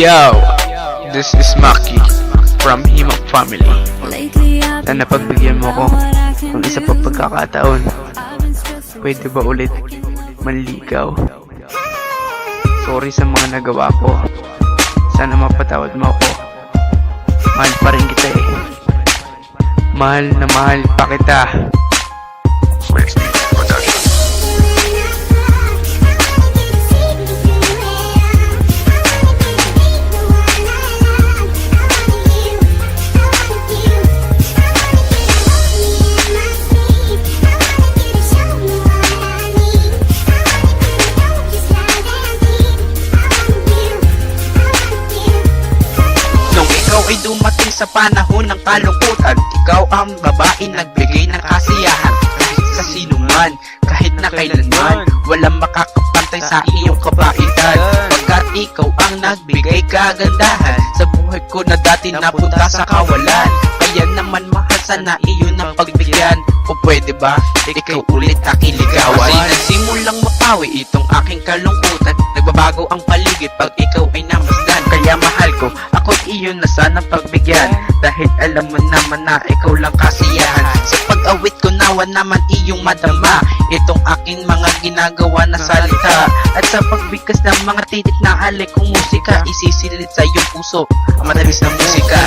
Yo, this is Maki from Himok Family. Na napagbigyan mo ko ng isa pa pagkakataon. Pwede ba ulit manligaw? Sorry sa mga nagawa ko. Sana mapatawad mo ako. Mahal pa rin kita eh. Mahal na mahal pa kita. Ay dumating sa panahon ng kalungkutan. Ikaw ang babae nagbigay ng kasiyahan. Kahit sa sino man, kahit na kailanman, walang makakapantay sa iyong kabaitan. Pagkat ikaw ang nagbigay kagandahan sa buhay ko na dati napunta sa kawalan. Kaya naman mahal, sana iyon ang pagbigyan. O pwede ba, ikaw ulit aking ligawan? Kasi nagsimulang mapawi itong aking kalungkutan. Nagbabago ang paligid pag ikaw ay namasdan. Kaya mahal ko, ako't iyon na sana pagbigyan. Dahil alam mo naman na ikaw lang kasiyahan. Sa pag-awit ko nawa naman iyong madama itong aking mga ginagawa na salita. At sa pagbigkas ng mga titik na halik kong musika, isisilit sa iyong puso ang matamis na musika.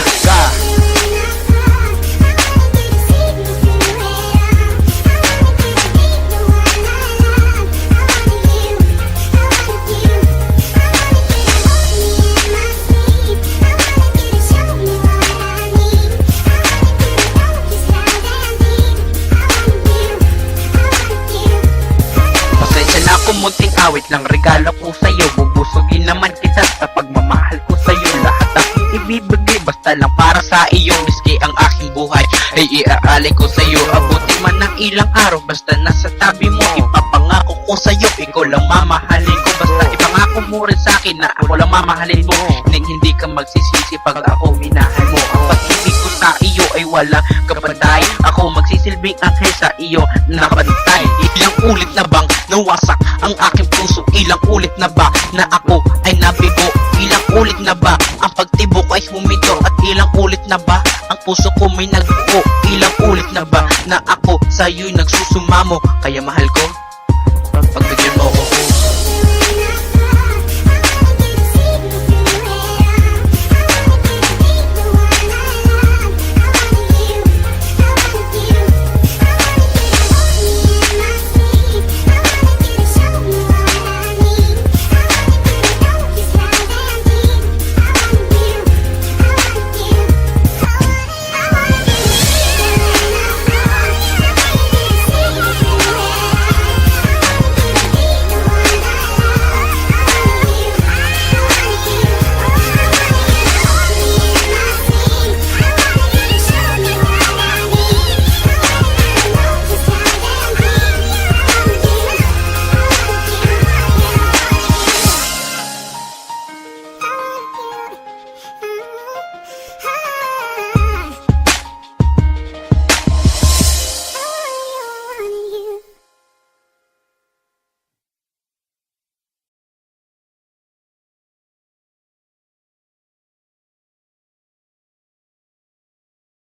Munting awit lang regalo ko sa'yo. Bubusugin naman kita sa pagmamahal ko sa'yo. Lahat aking ibibigay basta lang para sa iyo. Miski ang aking buhay ay iaalay ko sa'yo. Abuti man ng ilang araw basta nasa tabi mo. Ipapangako ko sa'yo, ikaw lang mamahalin ko. Basta ipangako mo rin sa'kin na ako lang mamahalin mo. Hindi ka magsisisi pag ako minahal mo. Ang pag-ibig ko sa iyo ay walang kapantay. Ako magsisilbing anghel sa iyo nakabantay. Ilang ulit na bang nawasak ang aking puso? Ilang ulit na ba na ako ay nabigo? Ilang ulit na ba ang pagtibok ay huminto? At ilang ulit na ba ang puso ko may nagbuo? Ilang ulit na ba na ako sa'yo'y nagsusumamo? Kaya mahal ko,